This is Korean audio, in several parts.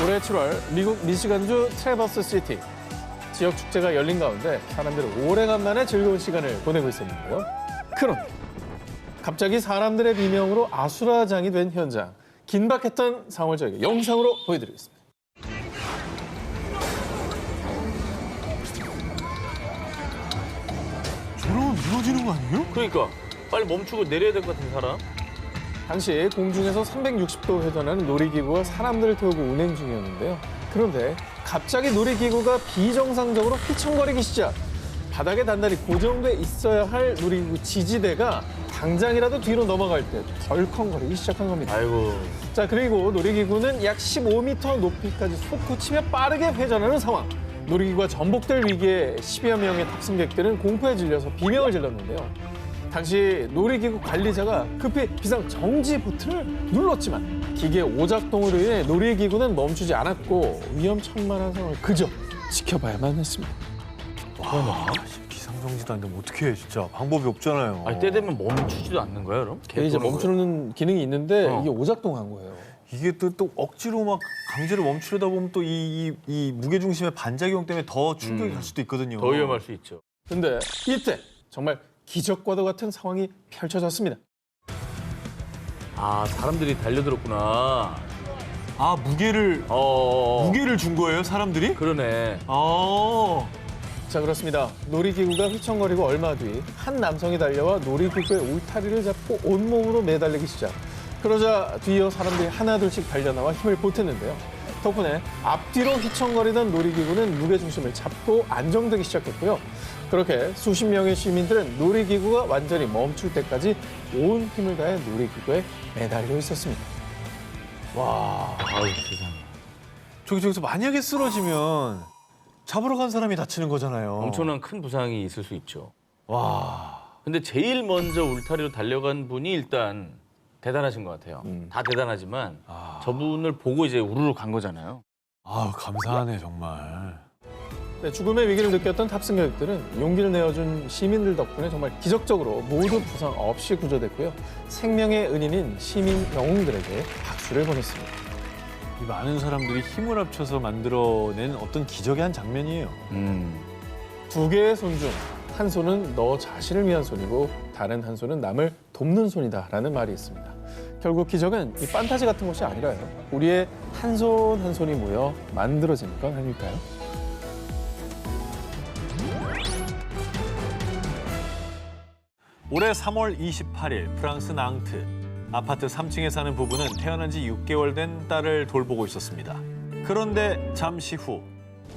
올해 7월 미국 미시간주 트래버스 시티 지역 축제가 열린 가운데 사람들은 오래간만에 즐거운 시간을 보내고 있었는데요. 그런데 갑자기 사람들의 비명으로 아수라장이 된 현장. 긴박했던 상황을 저희가 영상으로 보여드리겠습니다. 저러면 무너지는 거 아니에요? 그러니까 빨리 멈추고 내려야 될 것 같은 사람. 당시 공중에서 360도 회전하는 놀이기구가 사람들을 태우고 운행 중이었는데요. 그런데 갑자기 놀이기구가 비정상적으로 휘청거리기 시작. 바닥에 단단히 고정돼 있어야 할 놀이기구 지지대가 당장이라도 뒤로 넘어갈 때 덜컹거리기 시작한 겁니다. 아이고. 자, 그리고 놀이기구는 약 15m 높이까지 솟구치며 빠르게 회전하는 상황. 놀이기구가 전복될 위기에 10여 명의 탑승객들은 공포에 질려서 비명을 질렀는데요. 당시 놀이기구 관리자가 급히 비상 정지 버튼을 눌렀지만 기계 오작동으로 인해 놀이기구는 멈추지 않았고 위험천만한 상황을 그저 지켜봐야만 했습니다. 와, 비상정지도 안 되면 어떻게 해, 진짜. 방법이 없잖아요. 아니 때 되면 멈추지도 않는 거야 그럼? 이게 이제 멈추는 기능이 있는데 어. 이게 오작동한 거예요. 이게 또 억지로 막 강제로 멈추려다 보면 또 이 무게중심의 반작용 때문에 더 충격이 갈 수도 있거든요. 더 위험할 수 있죠. 근데 이때 정말 기적과도 같은 상황이 펼쳐졌습니다. 아 사람들이 달려들었구나. 아, 무게를 준 거예요, 사람들이? 그러네. 아. 자, 그렇습니다. 놀이기구가 휘청거리고 얼마 뒤 한 남성이 달려와 놀이기구의 울타리를 잡고 온몸으로 매달리기 시작. 그러자 뒤이어 사람들이 하나둘씩 달려나와 힘을 보탰는데요. 덕분에 앞뒤로 휘청거리던 놀이기구는 무게중심을 잡고 안정되기 시작했고요. 그렇게 수십 명의 시민들은 놀이기구가 완전히 멈출 때까지 온 힘을 다해 놀이기구에 매달려 있었습니다. 와, 아유 세상에. 저기서 만약에 쓰러지면 잡으러 간 사람이 다치는 거잖아요. 엄청난 큰 부상이 있을 수 있죠. 와. 근데 제일 먼저 울타리로 달려간 분이 일단 대단하신 것 같아요. 다 대단하지만 저분을 보고 이제 우르르 간 거잖아요. 아, 감사하네, 정말. 네, 죽음의 위기를 느꼈던 탑승객들은 용기를 내어준 시민들 덕분에 정말 기적적으로 모두 부상 없이 구조됐고요. 생명의 은인인 시민 영웅들에게 박수를 보냈습니다. 이 많은 사람들이 힘을 합쳐서 만들어낸 어떤 기적의 한 장면이에요. 두 개의 손 중 한 손은 너 자신을 위한 손이고 다른 한 손은 남을 돕는 손이다라는 말이 있습니다. 결국 기적은 이 판타지 같은 것이 아니라요. 우리의 한 손 한 손이 모여 만들어지는 건 아닐까요? 올해 3월 28일 프랑스 낭트. 아파트 3층에 사는 부부는 태어난 지 6개월 된 딸을 돌보고 있었습니다. 그런데 잠시 후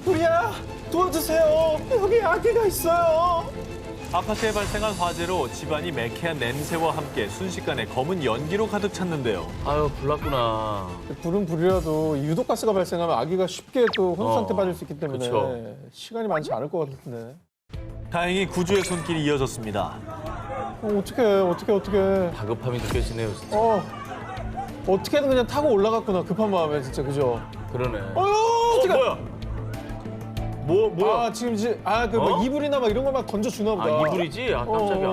우리야, 도와주세요. 여기 아기가 있어요. 아파트에 발생한 화재로 집안이 매캐한 냄새와 함께 순식간에 검은 연기로 가득 찼는데요. 아유 불났구나. 불은 불이라도 유독가스가 발생하면 아기가 쉽게 또 혼수상태 빠질 수 있기 때문에 그쵸. 시간이 많지 않을 것 같은데. 다행히 구조의 손길이 이어졌습니다. 어떡해. 다급함이 느껴지네요 진짜. 어떻게든 그냥 타고 올라갔구나, 급한 마음에 진짜, 그죠? 그러네. 어떡해. 뭐야? 뭐야? 아, 지금 이제, 뭐 이불이나 막 이런 거 막 던져주나 보다. 아 이불이지? 아 깜짝이야.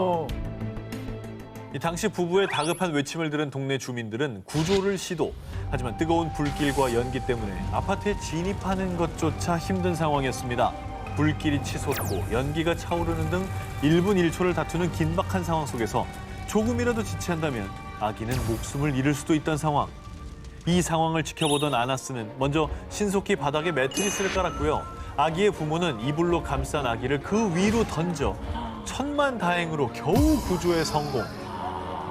이 당시 부부의 다급한 외침을 들은 동네 주민들은 구조를 시도. 하지만 뜨거운 불길과 연기 때문에 아파트에 진입하는 것조차 힘든 상황이었습니다. 불길이 치솟고 연기가 차오르는 등 1분 1초를 다투는 긴박한 상황 속에서 조금이라도 지체한다면 아기는 목숨을 잃을 수도 있다는 상황. 이 상황을 지켜보던 아나스는 먼저 신속히 바닥에 매트리스를 깔았고요. 아기의 부모는 이불로 감싼 아기를 그 위로 던져 천만다행으로 겨우 구조에 성공.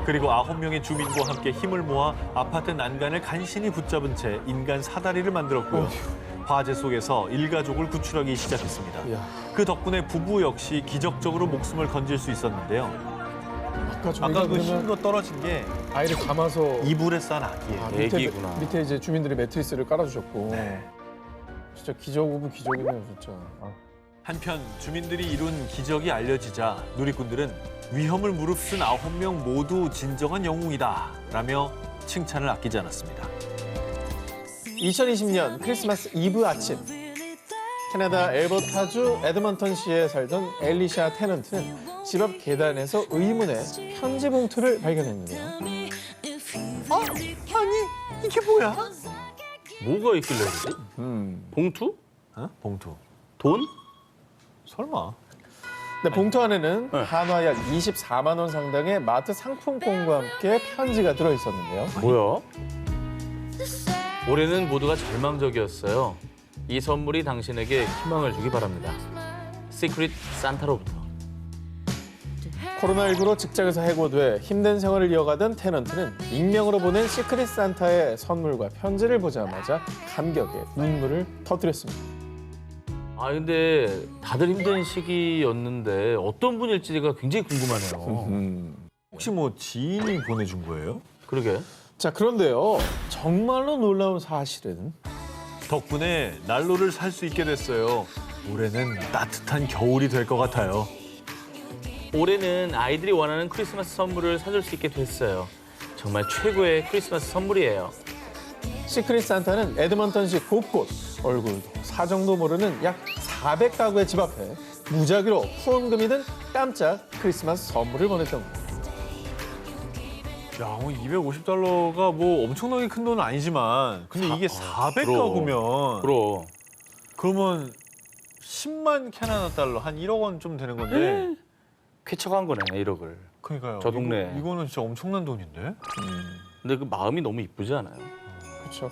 그리고 9명의 주민과 함께 힘을 모아 아파트 난간을 간신히 붙잡은 채 인간 사다리를 만들었고요. 화재 속에서 일가족을 구출하기 시작했습니다. 이야. 그 덕분에 부부 역시 기적적으로 목숨을 건질 수 있었는데요. 아까 저희가 아까 그 그러면 흰 거 떨어진 게 아이를 감아서 이불에 싼 아기예요. 애기구나. 밑에 이제 주민들이 매트리스를 깔아주셨고. 네. 진짜 기적 오브 기적이네요, 진짜. 한편 주민들이 이룬 기적이 알려지자 누리꾼들은 위험을 무릅쓴 9명 모두 진정한 영웅이다 라며 칭찬을 아끼지 않았습니다. 2020년 크리스마스 이브 아침, 캐나다 엘버타주 에드먼턴시에 살던 엘리샤 테넌트는 집 앞 계단에서 의문의 편지 봉투를 발견했는데요. 아니 이게 뭐야? 뭐가 있길래 그러지? 봉투? 어? 봉투. 돈? 설마. 네, 봉투 안에는 네. 한화 약 24만 원 상당의 마트 상품권과 함께 편지가 들어있었는데요. 뭐야? 올해는 모두가 절망적이었어요. 이 선물이 당신에게 희망을 주기 바랍니다. 시크릿 산타로부터. 코로나19로 직장에서 해고돼 힘든 생활을 이어가던 테넌트는 익명으로 보낸 시크릿 산타의 선물과 편지를 보자마자 감격에 눈물을 터뜨렸습니다. 아 근데 다들 힘든 시기였는데 어떤 분일지가 굉장히 궁금하네요. 혹시 뭐 지인이 보내준 거예요? 그러게. 자, 그런데요. 정말로 놀라운 사실은 덕분에 난로를 살 수 있게 됐어요. 올해는 따뜻한 겨울이 될 것 같아요. 올해는 아이들이 원하는 크리스마스 선물을 사줄 수 있게 됐어요. 정말 최고의 크리스마스 선물이에요. 시크릿 산타는 에드먼턴시 곳곳 얼굴도 사정도 모르는 약 400가구의 집 앞에 무작위로 후원금이 든 깜짝 크리스마스 선물을 보냈던 겁니다. 야, 250달러가 뭐 엄청나게 큰 돈은 아니지만 근데 이게 400가구면 그럼. 그러면 10만 캐나다 달러 한 1억 원 좀 되는 건데 쾌척한 거네 1억을. 그러니까요. 저 동네. 이거는 진짜 엄청난 돈인데? 근데 그 마음이 너무 이쁘지 않아요? 그렇죠.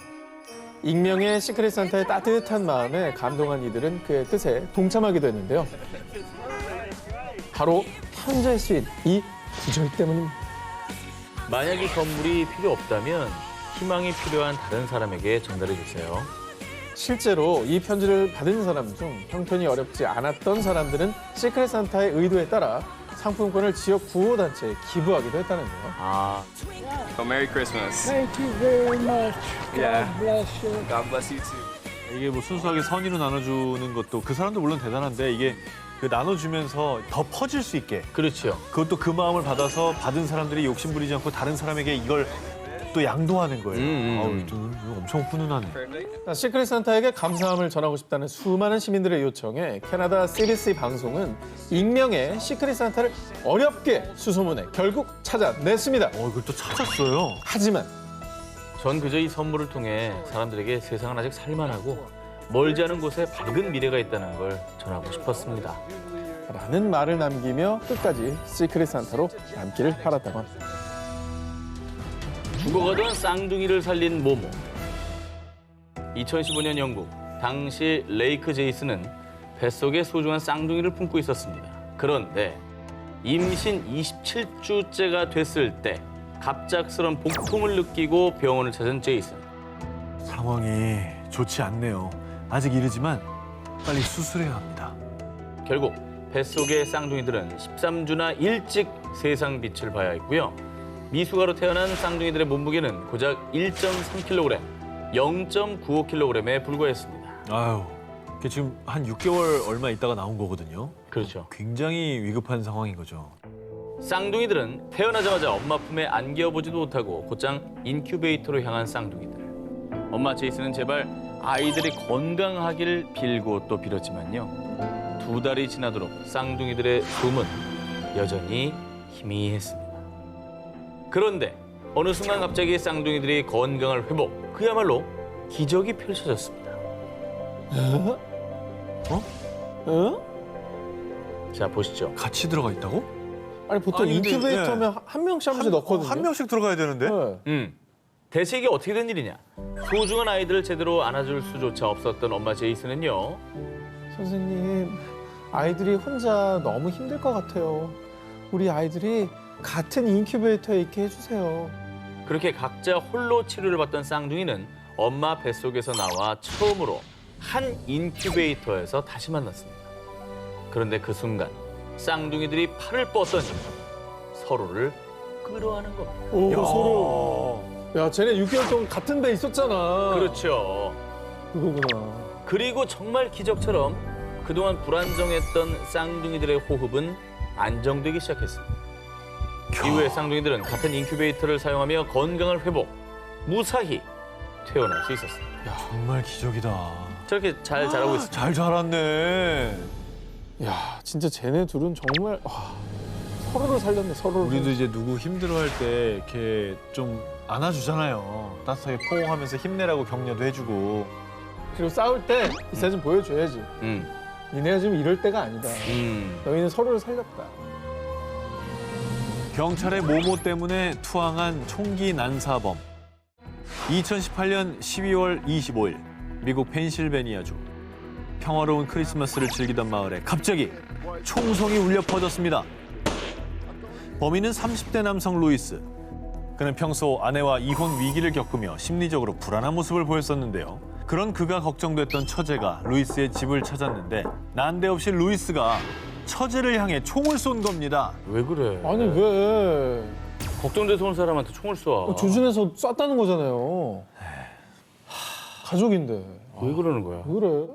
익명의 시크릿 산타의 따뜻한 마음에 감동한 이들은 그의 뜻에 동참하기도 했는데요. 바로 현재 쓰인 이 구절 때문입니다. 만약 이 선물이 필요 없다면 희망이 필요한 다른 사람에게 전달해 주세요. 실제로 이 편지를 받은 사람 중 형편이 어렵지 않았던 사람들은 시크릿 산타의 의도에 따라 상품권을 지역 구호단체에 기부하기도 했다는데요. 아, Oh, Merry Christmas. Thank you very much. God Yeah. bless you. God bless you too. 이게 뭐 순수하게 선의로 나눠주는 것도 그 사람도 물론 대단한데 이게 그 나눠주면서 더 퍼질 수 있게 그렇죠. 그것도 그 마음을 받아서 받은 사람들이 욕심 부리지 않고 다른 사람에게 이걸 또 양도하는 거예요. 아우, 좀 이거 엄청 훈훈하네. 자, 시크릿 산타에게 감사함을 전하고 싶다는 수많은 시민들의 요청에 캐나다 CBC 방송은 익명의 시크릿 산타를 어렵게 수소문해 결국 찾아냈습니다. 이걸 또 찾았어요. 하지만 전 그저 이 선물을 통해 사람들에게 세상은 아직 살만하고 멀지 않은 곳에 밝은 미래가 있다는 걸 전하고 싶었습니다. 라는 말을 남기며 끝까지 시크릿 산타로 남기를 바랐다고 합니다. 죽어가던 쌍둥이를 살린 모모. 2015년 영국, 당시 레이크 제이슨은 뱃속에 소중한 쌍둥이를 품고 있었습니다. 그런데 임신 27주째가 됐을 때 갑작스런 복통을 느끼고 병원을 찾은 제이슨. 상황이 좋지 않네요. 아직 이르지만 빨리 수술해야 합니다. 결국 뱃속의 쌍둥이들은 13주나 일찍 세상 빛을 봐야 했고요. 미숙아로 태어난 쌍둥이들의 몸무게는 고작 1.3kg, 0.95kg에 불과했습니다. 아유, 이게 지금 한 6개월 얼마 있다가 나온 거거든요. 그렇죠. 굉장히 위급한 상황인 거죠. 쌍둥이들은 태어나자마자 엄마 품에 안겨보지도 못하고 곧장 인큐베이터로 향한 쌍둥이들. 엄마 제이슨은 제발 아이들이 건강하기를 빌고 또 빌었지만요. 2달이 지나도록 쌍둥이들의 숨은 여전히 희미했습니다. 그런데 어느 순간 갑자기 쌍둥이들이 건강을 회복, 그야말로 기적이 펼쳐졌습니다. 자, 보시죠. 같이 들어가 있다고? 아니 보통 아니, 근데, 인큐베이터면 한 명씩 한 번씩 넣거든요. 한 명씩 들어가야 되는데? 네. 대체 이게 어떻게 된 일이냐? 소중한 아이들을 제대로 안아줄 수조차 없었던 엄마 제이슨은요. 선생님, 아이들이 혼자 너무 힘들 것 같아요. 우리 아이들이 같은 인큐베이터에 있게 해주세요. 그렇게 각자 홀로 치료를 받던 쌍둥이는 엄마 뱃속에서 나와 처음으로 한 인큐베이터에서 다시 만났습니다. 그런데 그 순간 쌍둥이들이 팔을 뻗더니 서로를 끌어안은 겁니다. 오, 서로. 야, 쟤네 6개월 동안 같은 데 있었잖아. 그렇죠. 그거구나. 그리고 정말 기적처럼 그동안 불안정했던 쌍둥이들의 호흡은 안정되기 시작했습니다. 이후에 쌍둥이들은 같은 인큐베이터를 사용하며 건강을 회복, 무사히 퇴원할 수 있었습니다. 정말 기적이다. 저렇게 잘 자라고 있습니다. 잘 자랐네. 야, 진짜 쟤네 둘은 정말 서로를 살렸네, 서로를. 우리도 이제 누구 힘들어할 때 이렇게 좀 안아주잖아요. 따뜻하게 포옹하면서 힘내라고 격려도 해주고. 그리고 싸울 때 이 사진 보여줘야지. 니네가 지금 이럴 때가 아니다. 너희는 서로를 살렸다. 경찰의 모모 때문에 투항한 총기 난사범. 2018년 12월 25일 미국 펜실베니아주. 평화로운 크리스마스를 즐기던 마을에 갑자기 총성이 울려 퍼졌습니다. 범인은 30대 남성 루이스. 그는 평소 아내와 이혼 위기를 겪으며 심리적으로 불안한 모습을 보였었는데요. 그런 그가 걱정됐던 처제가 루이스의 집을 찾았는데 난데없이 루이스가 처제를 향해 총을 쏜 겁니다. 왜 그래? 아니 왜? 걱정돼서 온 사람한테 총을 쏴. 조준해서 쐈다는 거잖아요. 가족인데. 왜 그러는 거야? 왜 그래?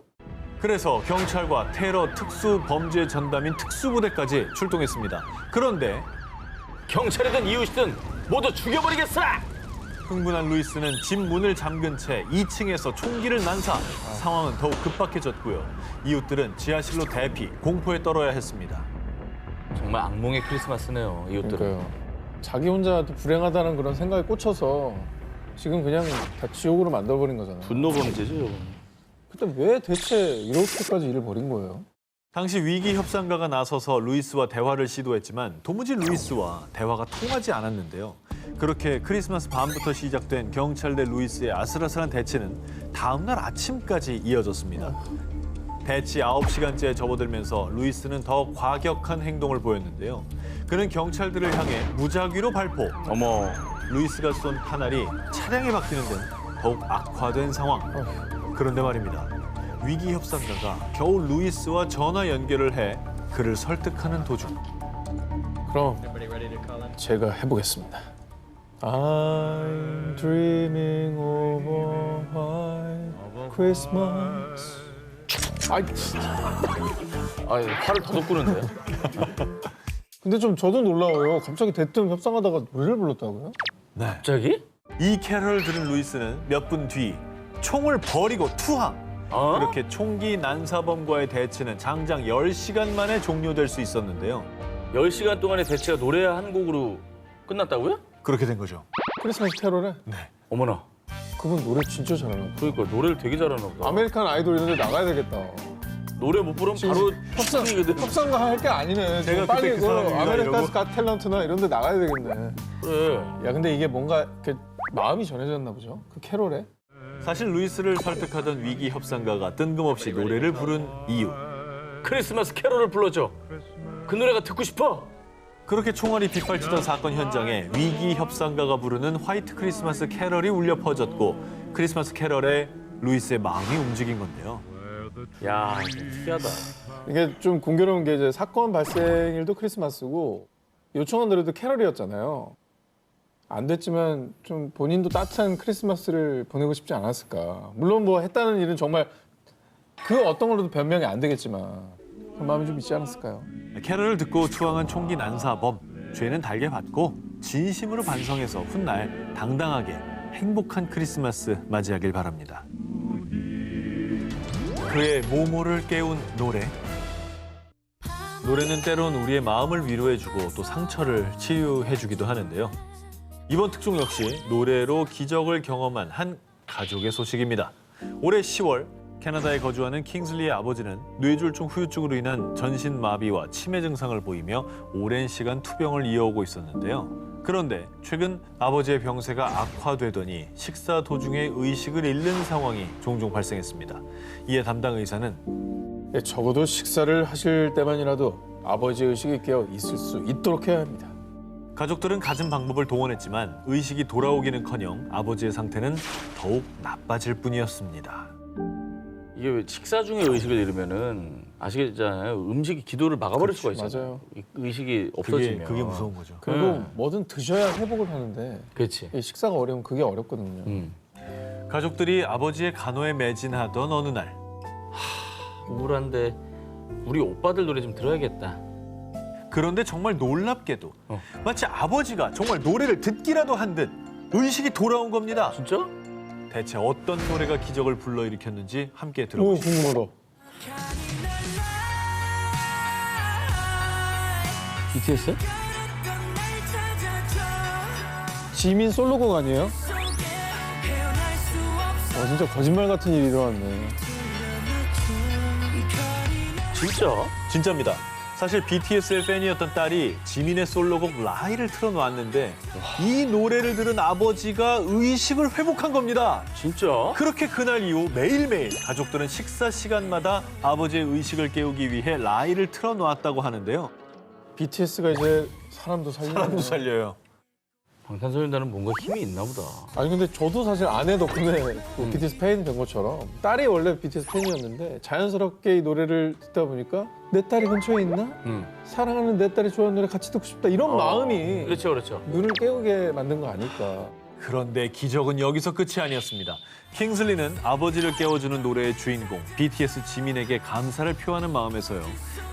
그래서 경찰과 테러 특수 범죄 전담인 특수부대까지 출동했습니다. 그런데 경찰이든 이웃이든 모두 죽여버리겠어! 흥분한 루이스는 집 문을 잠근 채 2층에서 총기를 난사. 상황은 더욱 급박해졌고요. 이웃들은 지하실로 대피, 공포에 떨어야 했습니다. 정말 악몽의 크리스마스네요, 이웃들은. 그러니까요. 자기 혼자 불행하다는 그런 생각에 꽂혀서 지금 그냥 다 지옥으로 만들어버린 거잖아요. 분노 범죄죠, 저건. 근데 왜 대체 이렇게까지 일을 벌인 거예요? 당시 위기 협상가가 나서서 루이스와 대화를 시도했지만 도무지 루이스와 대화가 통하지 않았는데요. 그렇게 크리스마스 밤부터 시작된 경찰 대 루이스의 아슬아슬한 대치는 다음 날 아침까지 이어졌습니다. 대치 9시간째 접어들면서 루이스는 더 과격한 행동을 보였는데요. 그는 경찰들을 향해 무작위로 발포. 어머. 루이스가 쏜 탄알이 차량에 박히는 등 더욱 악화된 상황. 그런데 말입니다. 위기 협상가가 겨우 루이스와 전화 연결을 해 그를 설득하는 도중. 그럼 제가 해보겠습니다. I'm dreaming of a white Christmas. 아이 진짜. 아, 화를 더덕 끄는데. 근데 좀 저도 놀라워요. 갑자기 대뜸 협상하다가 노래를 불렀다고요? 네. 갑자기? 이 캐럴을 들은 루이스는 몇 분 뒤 총을 버리고 투항. 어? 그렇게 총기 난사범과의 대치는 장장 10시간 만에 종료될 수 있었는데요. 10시간 동안의 대체가 노래 한 곡으로 끝났다고요? 그렇게 된 거죠. 크리스마스 캐롤에 어머나. 그분 노래 진짜 잘하나 봐. 그러니까 노래를 되게 잘하나 보다. 아메리칸 아이돌 이런 데 나가야 되겠다. 노래 못 부르면 바로 협상이거든. 협상가 할 게 아니네. 제가 지금 빨리 그때 그 사람입니다, 아메리칸 이러고. 갓 탤런트나 이런 데 나가야 되겠네. 그래. 야 근데 이게 뭔가 이렇게 마음이 전해졌나 보죠? 그 캐롤에? 사실 루이스를 설득하던 위기 협상가가 뜬금없이 노래를 부른 이유. 크리스마스 캐롤을 불러줘. 그 노래가 듣고 싶어. 그렇게 총알이 빗발치던 사건 현장에 위기 협상가가 부르는 화이트 크리스마스 캐럴이 울려 퍼졌고 크리스마스 캐럴에 루이스의 마음이 움직인 건데요. 야, 특이하다. 이게 좀 공교로운 게 이제 사건 발생일도 크리스마스고 요청한 노래도 캐럴이었잖아요. 안 됐지만 좀 본인도 따뜻한 크리스마스를 보내고 싶지 않았을까. 물론 뭐 했다는 일은 정말 그 어떤 걸로도 변명이 안 되겠지만 그런 마음이 좀 있지 않았을까요? 캐럴을 듣고 투항한 총기 난사범. 죄는 달게 받고 진심으로 반성해서 훗날 당당하게 행복한 크리스마스 맞이하길 바랍니다. 그의 모모를 깨운 노래. 노래는 때론 우리의 마음을 위로해주고 또 상처를 치유해주기도 하는데요. 이번 특종 역시 노래로 기적을 경험한 한 가족의 소식입니다. 올해 10월 캐나다에 거주하는 킹슬리의 아버지는 뇌졸중 후유증으로 인한 전신 마비와 치매 증상을 보이며 오랜 시간 투병을 이어오고 있었는데요. 그런데 최근 아버지의 병세가 악화되더니 식사 도중에 의식을 잃는 상황이 종종 발생했습니다. 이에 담당 의사는 적어도 식사를 하실 때만이라도 아버지 의식이 깨어 있을 수 있도록 해야 합니다. 가족들은 갖은 방법을 동원했지만 의식이 돌아오기는커녕 아버지의 상태는 더욱 나빠질 뿐이었습니다. 이게 왜 식사 중에 의식을 잃으면은 아시겠잖아요. 음식이 기도를 막아버릴 수가 있어요. 맞아요. 의식이 없어지면. 그게 무서운 거죠. 그리고 뭐든 드셔야 회복을 하는데 그렇지. 이 식사가 어려우면 그게 어렵거든요. 가족들이 아버지의 간호에 매진하던 어느 날 우울한데 우리 오빠들 노래 좀 들어야겠다. 그런데 정말 놀랍게도 마치 아버지가 정말 노래를 듣기라도 한 듯 의식이 돌아온 겁니다. 진짜? 대체 어떤 노래가 기적을 불러일으켰는지 함께 오, 들어보시죠. 궁금하다. BTS? 지민 솔로곡 아니에요? 진짜 거짓말 같은 일이 일어났네. 진짜? 진짜입니다. 사실 BTS의 팬이었던 딸이 지민의 솔로곡 라이를 틀어놓았는데 이 노래를 들은 아버지가 의식을 회복한 겁니다. 진짜? 그렇게 그날 이후 매일매일 가족들은 식사 시간마다 아버지의 의식을 깨우기 위해 라이를 틀어놓았다고 하는데요. BTS가 이제 사람도 사람도 살려요. 방탄소년단은 뭔가 힘이 있나 보다. 아니 근데 저도 사실 아내 덕분에 BTS 팬이 된 것처럼 딸이 원래 BTS 팬이었는데 자연스럽게 이 노래를 듣다 보니까 내 딸이 근처에 있나? 사랑하는 내 딸이 좋아하는 노래 같이 듣고 싶다 이런 마음이 그렇죠, 그렇죠. 눈을 깨우게 만든 거 아닐까. 그런데 기적은 여기서 끝이 아니었습니다. 킹슬리는 아버지를 깨워주는 노래의 주인공 BTS 지민에게 감사를 표하는 마음에서요.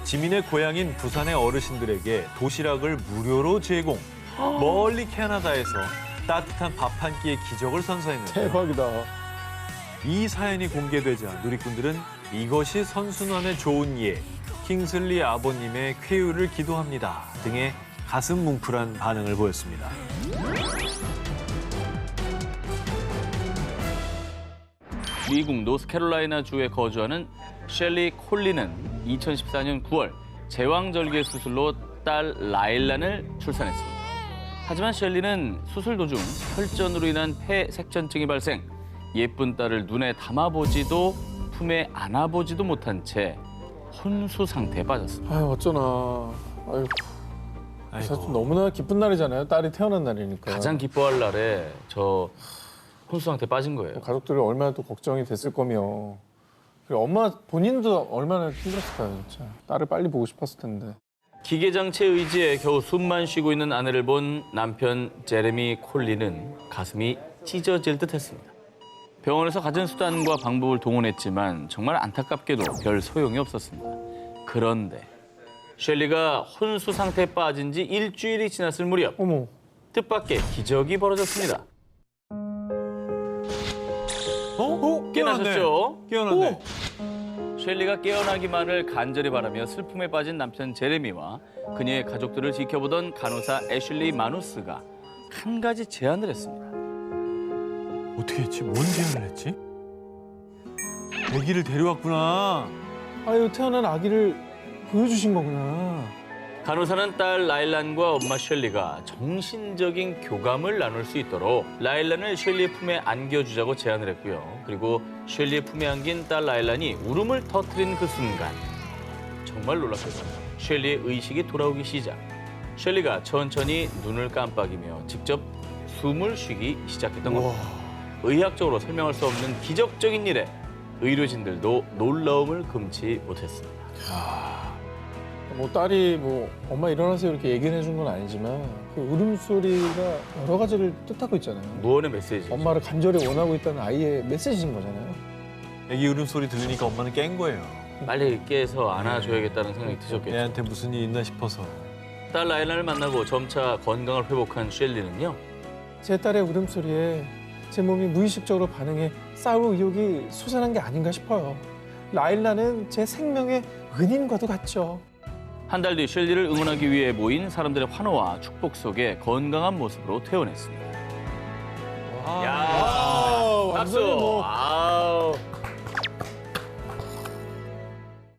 지민의 고향인 부산의 어르신들에게 도시락을 무료로 제공. 멀리 캐나다에서 따뜻한 밥 한 끼의 기적을 선사했는데요. 대박이다. 이 사연이 공개되자 누리꾼들은 이것이 선순환의 좋은 예, 킹슬리 아버님의 쾌유를 기도합니다 등의 가슴 뭉클한 반응을 보였습니다. 미국 노스캐롤라이나주에 거주하는 셸리 콜린은 2014년 9월 제왕절개 수술로 딸 라일란을 출산했습니다. 하지만 셸리는 수술 도중 혈전으로 인한 폐색전증이 발생, 예쁜 딸을 눈에 담아보지도 품에 안아보지도 못한 채 혼수 상태에 빠졌습니다. 아유 어쩌나. 아유 사실 좀 너무나 기쁜 날이잖아요. 딸이 태어난 날이니까. 가장 기뻐할 날에 저 혼수 상태에 빠진 거예요. 가족들이 얼마나 또 걱정이 됐을 거며. 그리고 엄마 본인도 얼마나 힘들었을까요, 진짜. 딸을 빨리 보고 싶었을 텐데. 기계장치에 의지해 겨우 숨만 쉬고 있는 아내를 본 남편 제레미 콜린은 가슴이 찢어질 듯했습니다. 병원에서 갖은 수단과 방법을 동원했지만 정말 안타깝게도 별 소용이 없었습니다. 그런데 셸리가 혼수 상태에 빠진 지 일주일이 지났을 무렵 어머. 뜻밖의 기적이 벌어졌습니다. 깨어나셨죠? 깨어났네. 셸리가 깨어나기만을 간절히 바라며 슬픔에 빠진 남편 제레미와 그녀의 가족들을 지켜보던 간호사 애슐리 마누스가 한 가지 제안을 했습니다. 어떻게 했지? 뭔 제안을 했지? 아기를 데려왔구나. 아유 태어난 아기를 보여주신 거구나. 간호사는 딸 라일란과 엄마 셸리가 정신적인 교감을 나눌 수 있도록 라일란을 셸리의 품에 안겨주자고 제안을 했고요. 그리고 셸리의 품에 안긴 딸 라일란이 울음을 터뜨린 그 순간 정말 놀랍게도 셸리의 의식이 돌아오기 시작. 셸리가 천천히 눈을 깜빡이며 직접 숨을 쉬기 시작했던 겁니다. 의학적으로 설명할 수 없는 기적적인 일에 의료진들도 놀라움을 금치 못했습니다. 뭐 딸이 뭐 엄마 일어나세요 이렇게 얘기를 해준 건 아니지만 그 울음소리가 여러 가지를 뜻하고 있잖아요. 무언의 메시지. 엄마를 간절히 원하고 있다는 아이의 메시지인 거잖아요. 아기 울음소리 들으니까 엄마는 깬 거예요. 빨리 깨서 안아줘야겠다는 생각이 드셨겠죠. 애한테 무슨 일 있나 싶어서. 딸 라일란을 만나고 점차 건강을 회복한 셸리는요. 제 딸의 울음소리에 제 몸이 무의식적으로 반응해 싸울 의욕이 솟아난 게 아닌가 싶어요. 라일라는 제 생명의 은인과도 같죠. 한 달 뒤 셸리를 응원하기 위해 모인 사람들의 환호와 축복 속에 건강한 모습으로 퇴원했습니다. 야, 박수. 완전히 뭐 아우.